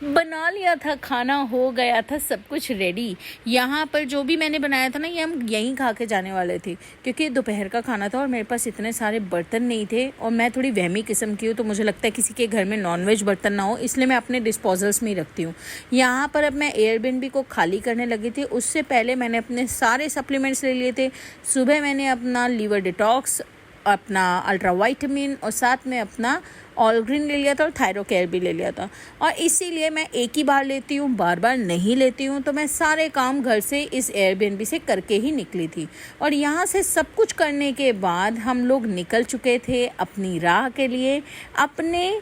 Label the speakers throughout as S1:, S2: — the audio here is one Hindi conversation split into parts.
S1: बना लिया था, खाना हो गया था, सब कुछ रेडी। यहाँ पर जो भी मैंने बनाया था ना, ये हम यहीं खा के जाने वाले थे क्योंकि दोपहर का खाना था और मेरे पास इतने सारे बर्तन नहीं थे और मैं थोड़ी वहमी किस्म की हूँ, तो मुझे लगता है किसी के घर में नॉनवेज बर्तन ना हो, इसलिए मैं अपने डिस्पोजल्स में ही रखती हूँ। यहाँ पर अब मैं एयरबीएनबी को खाली करने लगी थी, उससे पहले मैंने अपने सारे सप्लीमेंट्स ले लिए थे। सुबह मैंने अपना लीवर डिटॉक्स, अपना अल्ट्रा वाइटामिन और साथ में अपना ऑल ग्रीन ले लिया था और थायरो केयर भी ले लिया था। और इसीलिए मैं एक ही बार लेती हूँ, बार बार नहीं लेती हूँ। तो मैं सारे काम घर से इस एयरबीएनबी से करके ही निकली थी और यहाँ से सब कुछ करने के बाद हम लोग निकल चुके थे अपनी राह के लिए, अपने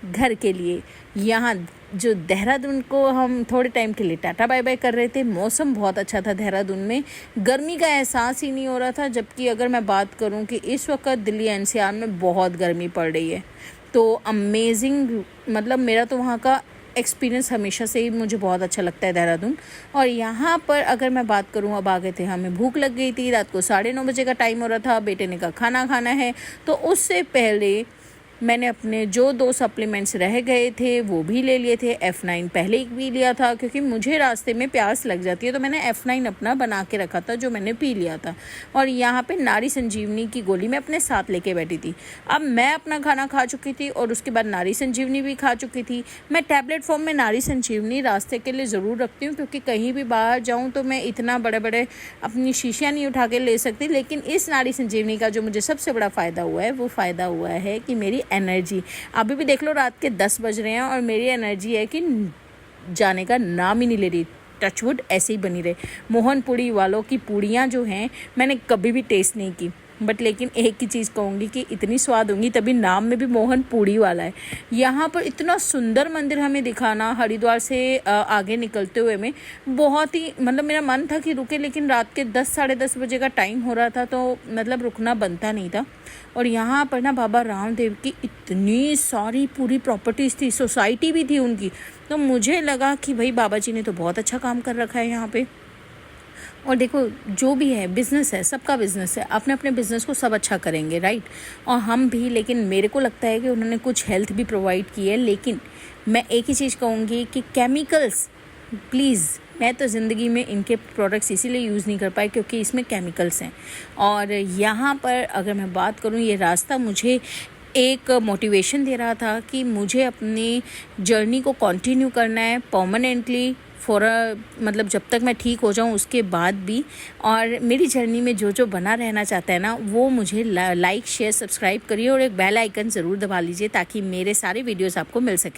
S1: घर के लिए। यहाँ जो देहरादून को हम थोड़े टाइम के लिए टाटा बाय बाय कर रहे थे। मौसम बहुत अच्छा था देहरादून में, गर्मी का एहसास ही नहीं हो रहा था। जबकि अगर मैं बात करूं कि इस वक्त दिल्ली एनसीआर में बहुत गर्मी पड़ रही है, तो अमेजिंग, मतलब मेरा तो वहाँ का एक्सपीरियंस हमेशा से ही मुझे बहुत अच्छा लगता है देहरादून। और यहाँ पर अगर मैं बात करूँ, अब आ गए थे, हमें भूख लग गई थी, रात को 9:30 बजे का टाइम हो रहा था, बेटे ने कहा खाना खाना है। तो उससे पहले मैंने अपने जो 2 सप्लीमेंट्स रह गए थे वो भी ले लिए थे। F9 पहले ही भी लिया था क्योंकि मुझे रास्ते में प्यास लग जाती है, तो मैंने F9 अपना बना के रखा था जो मैंने पी लिया था। और यहाँ पे नारी संजीवनी की गोली मैं अपने साथ लेके बैठी थी। अब मैं अपना खाना खा चुकी थी और उसके बाद नारी संजीवनी भी खा चुकी थी। मैं टैबलेट फॉर्म में नारी संजीवनी रास्ते के लिए ज़रूर रखती हूँ क्योंकि कहीं भी बाहर जाऊँ तो मैं इतना बड़े बड़े अपनी शीशियाँ नहीं उठा के ले सकती। लेकिन इस नारी संजीवनी का जो मुझे सबसे बड़ा फ़ायदा हुआ है, वो फ़ायदा हुआ है कि मेरी एनर्जी, अभी भी देख लो रात के 10 बज रहे हैं और मेरी एनर्जी है कि जाने का नाम ही नहीं ले रही। टचवुड ऐसे ही बनी रहे। मोहन पूड़ी वालों की पूड़ियाँ जो हैं मैंने कभी भी टेस्ट नहीं की, बट लेकिन एक ही चीज़ कहूँगी कि इतनी स्वाद होंगी, तभी नाम में भी मोहन पूड़ी वाला है। यहाँ पर इतना सुंदर मंदिर हमें दिखाना, हरिद्वार से आगे निकलते हुए में बहुत ही, मतलब मेरा मन था कि रुके, लेकिन रात के 10 साढ़े 10 बजे का टाइम हो रहा था, तो मतलब रुकना बनता नहीं था। और यहाँ पर ना बाबा रामदेव की इतनी सारी पूरी प्रॉपर्टीज़ थी, सोसाइटी भी थी उनकी। तो मुझे लगा कि भाई बाबा जी ने तो बहुत अच्छा काम कर रखा है यहाँ पे। और देखो, जो भी है बिज़नेस है, सबका बिज़नेस है, अपने अपने बिज़नेस को सब अच्छा करेंगे, राइट। और हम भी, लेकिन मेरे को लगता है कि उन्होंने कुछ हेल्थ भी प्रोवाइड की है। लेकिन मैं एक ही चीज़ कहूँगी कि केमिकल्स, प्लीज़, मैं तो ज़िंदगी में इनके प्रोडक्ट्स इसीलिए यूज़ नहीं कर पाई क्योंकि इसमें केमिकल्स हैं। और यहाँ पर अगर मैं बात करूँ, ये रास्ता मुझे एक मोटिवेशन दे रहा था कि मुझे अपनी जर्नी को कंटिन्यू करना है परमानेंटली, मतलब जब तक मैं ठीक हो जाऊं उसके बाद भी। और मेरी जर्नी में जो जो बना रहना चाहता है ना, वो मुझे लाइक शेयर सब्सक्राइब करिए और एक बेल आइकन ज़रूर दबा लीजिए ताकि मेरे सारे वीडियोस आपको मिल सके।